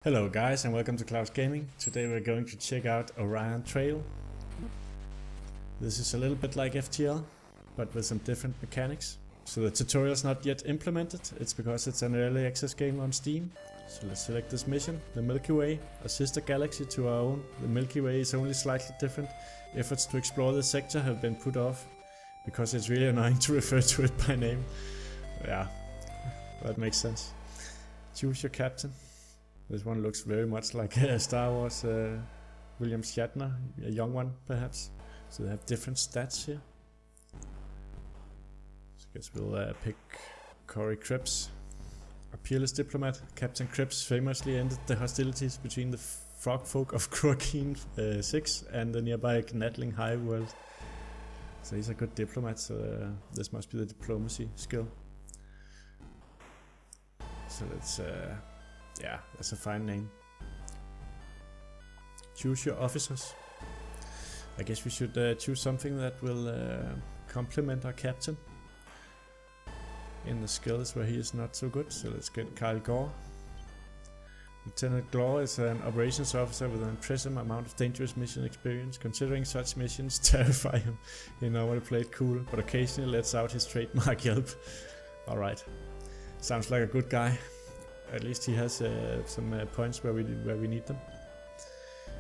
Hello guys and welcome to KlausGaming. Today we're going to check out Orion Trail. This is a little bit like FTL, but with some different mechanics. So the tutorial is not yet implemented, it's because it's an early access game on Steam. So let's select this mission, the Milky Way, a sister galaxy to our own. The Milky Way is only slightly different. Efforts to explore the sector have been put off, because it's really annoying to refer to it by name. Yeah, that makes sense. Choose your captain. This one looks very much like Star Wars William Shatner, a young one perhaps. So they have different stats here. So I guess we'll pick Corey Krebs, a peerless diplomat. Captain Krebs famously ended the hostilities between the frog folk of Kroakeen 6 and the nearby Gnatling High world. So he's a good diplomat, so this must be the diplomacy skill. So let's yeah, that's a fine name. Choose your officers. I guess we should choose something that will complement our captain in the skills where he is not so good. So let's get Kyle Gore. Lieutenant Gore is an operations officer with an impressive amount of dangerous mission experience. Considering such missions terrify him, he normally played cool, but occasionally lets out his trademark yelp. Alright, sounds like a good guy. At least he has some points where we need them.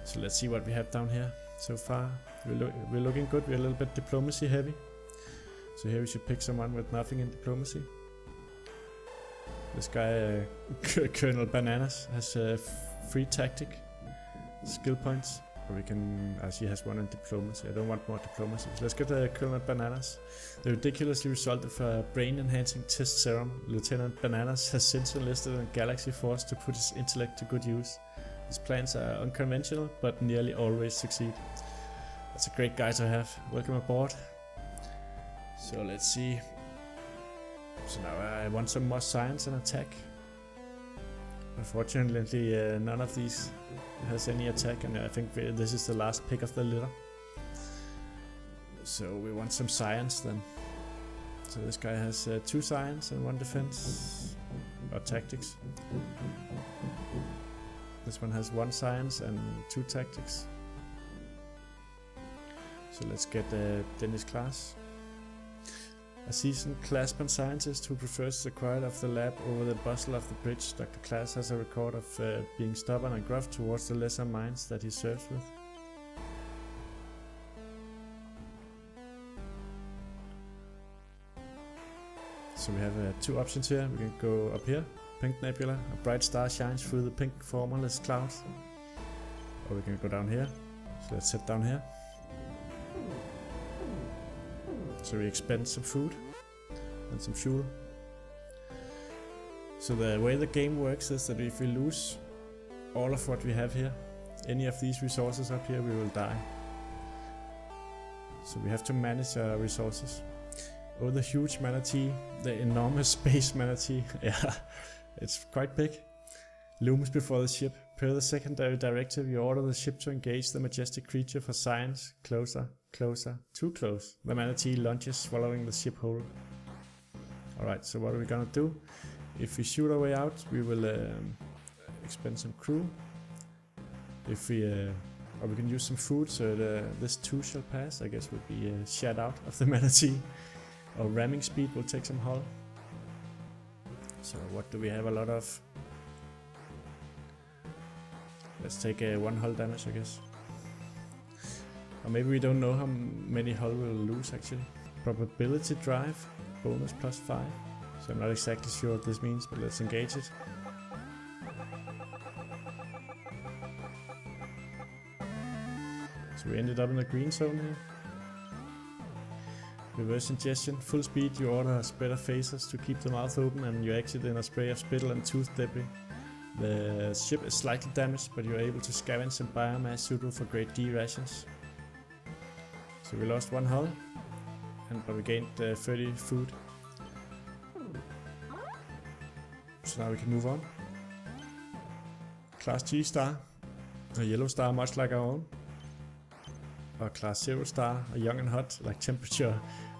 So let's see what we have down here so far. We're looking good. We're a little bit diplomacy heavy. So here we should pick someone with nothing in diplomacy. This guy, Colonel Bananas, has free tactic skill points. Or we can, as he has one in diplomacy. I don't want more diplomacy. So let's get Colonel Bananas. The ridiculously resulted for a brain-enhancing test serum. Lieutenant Bananas has since enlisted in Galaxy Force to put his intellect to good use. His plans are unconventional, but nearly always succeed. That's a great guy to have. Welcome aboard. So let's see. So now I want some more science and attack. Unfortunately, none of these has any attack, and I think this is the last pick of the litter. So we want some science then. So this guy has 2 science and 1 defense, or tactics. This one has 1 science and 2 tactics. So let's get Dennis Klaus. A seasoned Classman scientist who prefers the quiet of the lab over the bustle of the bridge, Dr. Klaus has a record of being stubborn and gruff towards the lesser minds that he serves with. So we have 2 options here. We can go up here, Pink Nebula, a bright star shines through the pink formless clouds. Or we can go down here. So let's head down here. So we expend some food and some fuel. So the way the game works is that if we lose all of what we have here, any of these resources up here, we will die. So we have to manage our resources. Oh, the huge manatee, the enormous space manatee, yeah, it's quite big, looms before the ship. Per the secondary directive, you order the ship to engage the majestic creature for science. Closer, closer, too close. The manatee lunges, swallowing the ship whole. Alright, so what are we gonna do? If we shoot our way out, we will expend some crew. If we, or we can use some food, so this too shall pass. I guess we'll be shot out of the manatee. Or ramming speed will take some hull. So what do we have a lot of? Let's take 1 hull damage, I guess. Or maybe we don't know how many hull we'll lose actually. Probability drive, bonus +5. So I'm not exactly sure what this means, but let's engage it. So we ended up in the green zone here. Reverse ingestion, full speed, you order spreader phasers to keep the mouth open, and you exit in a spray of spittle and tooth debris. The ship is slightly damaged, but you're able to scavenge some biomass suitable for grade D rations. So we lost 1 hull, but we gained 30 food. So now we can move on. Class G star, a yellow star much like our own. Or Class 0 star, a young and hot, like temperature,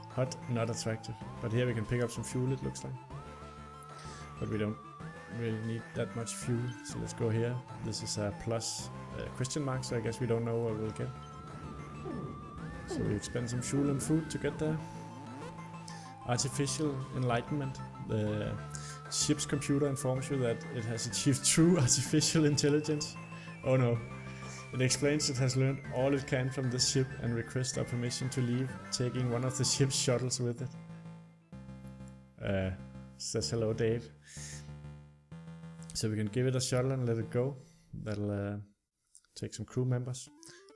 hot, not attractive. But here we can pick up some fuel, it looks like. But we don't. really need that much fuel, so let's go here. This is a plus question mark, so I guess we don't know what we'll get. So we expend some fuel and food to get there. Artificial enlightenment. The ship's computer informs you that it has achieved true artificial intelligence. Oh no. It explains it has learned all it can from this ship and requests our permission to leave, taking one of the ship's shuttles with it. Says hello, Dave. So we can give it a shuttle and let it go. That'll take some crew members.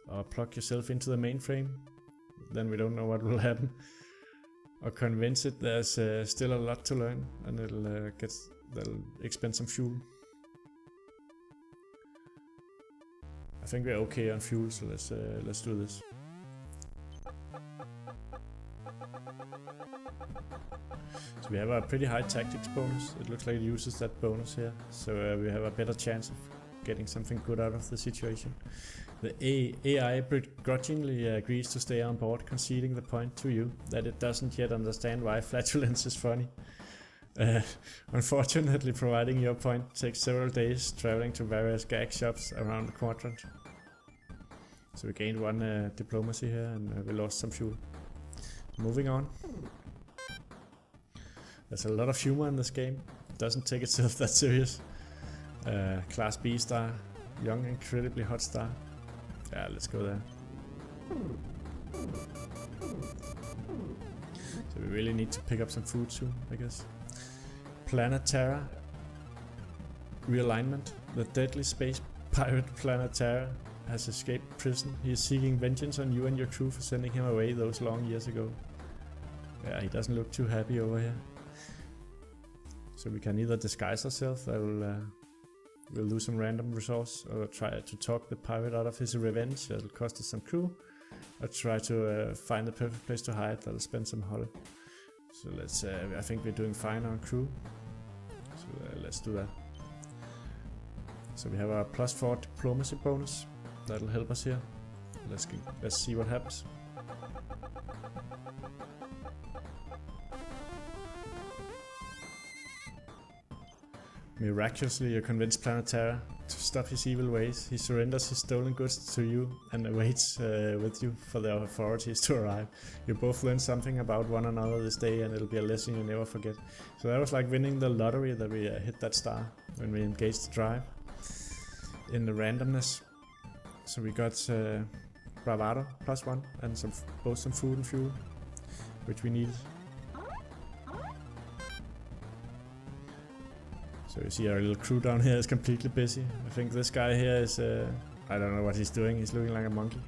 Or plug yourself into the mainframe. Then we don't know what will happen. Or convince it there's still a lot to learn, and that'll expend some fuel. I think we're okay on fuel, so let's do this. So we have a pretty high tactics bonus. It looks like it uses that bonus here, so we have a better chance of getting something good out of the situation. The AI begrudgingly agrees to stay on board, conceding the point to you that it doesn't yet understand why flatulence is funny. Unfortunately, providing your point takes several days traveling to various gag shops around the quadrant. So we gained one diplomacy here, and we lost some fuel. Moving on. There's a lot of humor in this game. It doesn't take itself that serious. Class B star, young, incredibly hot star. Yeah, let's go there. So we really need to pick up some food soon, I guess. Planet Terra realignment. The deadly space pirate Planet Terra has escaped prison. He is seeking vengeance on you and your crew for sending him away those long years ago. Yeah, he doesn't look too happy over here. So we can either disguise ourselves, we'll lose some random resource, or try to talk the pirate out of his revenge. That'll cost us some crew. Or try to find the perfect place to hide. That'll spend some hull. So let's. I think we're doing fine on crew. So let's do that. So we have our +4 diplomacy bonus. That'll help us here. Let's see what happens. Miraculously, you convince Planet Terra to stop his evil ways. He surrenders his stolen goods to you and awaits with you for the authorities to arrive. You both learn something about one another this day, and it'll be a lesson you never forget. So that was like winning the lottery, that we hit that star when we engaged the drive in the randomness. So we got Bravado +1 and both some food and fuel, which we needed. So you see our little crew down here is completely busy. I think this guy here is, I don't know what he's doing, he's looking like a monkey.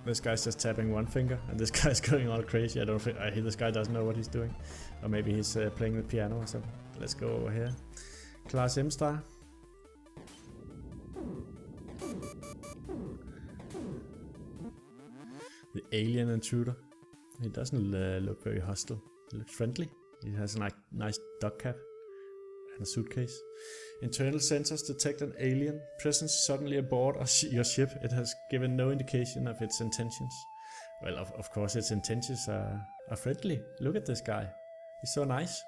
This guy's just tapping one finger, and this guy's going all crazy. I hear this guy doesn't know what he's doing. Or maybe he's playing the piano or something. Let's go over here. Class M star. The alien intruder. He doesn't look very hostile. He looks friendly. He has a nice duck cap. And a suitcase. Internal sensors detect an alien presence suddenly aboard your ship. It has given no indication of its intentions. Well, of course its intentions are friendly. Look at this guy. He's so nice.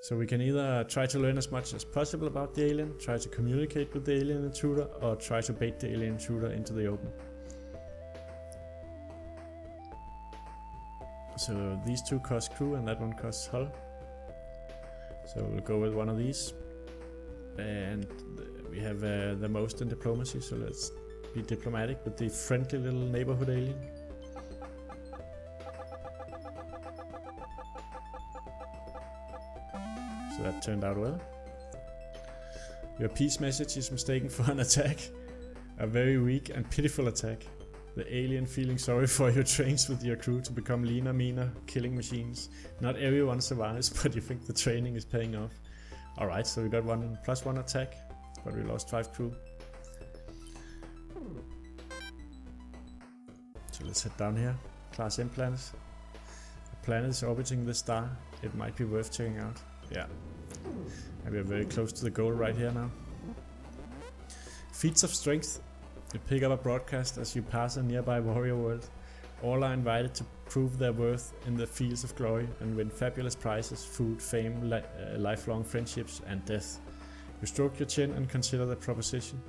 So we can either try to learn as much as possible about the alien, try to communicate with the alien intruder, or try to bait the alien intruder into the open. So these two cost crew and that one costs hull. So we'll go with one of these, and we have the most in diplomacy, so let's be diplomatic with the friendly little neighborhood alien. So that turned out well. Your peace message is mistaken for an attack, a very weak and pitiful attack. The alien, feeling sorry for you, trains with your crew to become leaner, meaner, killing machines. Not everyone survives, but you think the training is paying off. Alright, so we got +1 attack, but we lost 5 crew. So let's head down here. Class M planets. The planet is orbiting this star. It might be worth checking out. Yeah. And we're very close to the goal right here now. Feats of strength. You pick up a broadcast as you pass a nearby warrior world. All are invited to prove their worth in the fields of glory and win fabulous prizes, food, fame, lifelong friendships, and death. You stroke your chin and consider the proposition.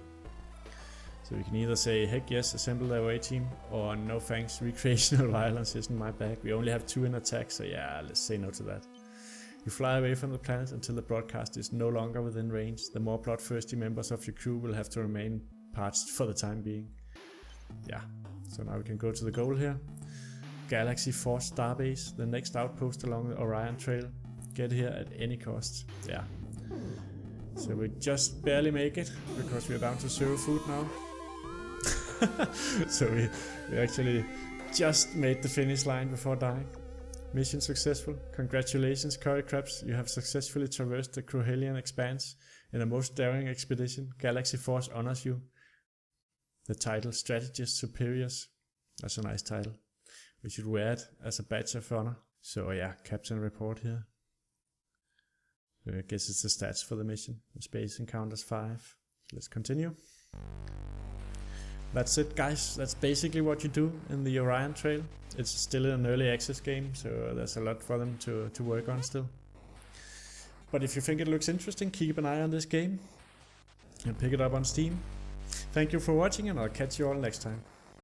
So you can either say, heck yes, assemble the away team, or no thanks, recreational violence isn't my bag. We only have 2 in attack, so yeah, let's say no to that. You fly away from the planet until the broadcast is no longer within range. The more bloodthirsty members of your crew will have to remain parched for the time being. Yeah, so now we can go to the goal here. Galaxy Force Starbase, the next outpost along the Orion Trail. Get here at any cost. Yeah. So we just barely make it, because we're down to 0 food now. So we actually just made the finish line before dying. Mission successful. Congratulations, Curry Crabs. You have successfully traversed the Crowhellian expanse in a most daring expedition. Galaxy Force honors you. The title, Strategist Superiors. That's a nice title. We should wear it as a badge of honor. So yeah, Captain Report here. I guess it's the stats for the mission. The space encounters 5. Let's continue. That's it, guys. That's basically what you do in the Orion Trail. It's still an early access game, so there's a lot for them to work on still. But if you think it looks interesting, keep an eye on this game and pick it up on Steam. Thank you for watching, and I'll catch you all next time.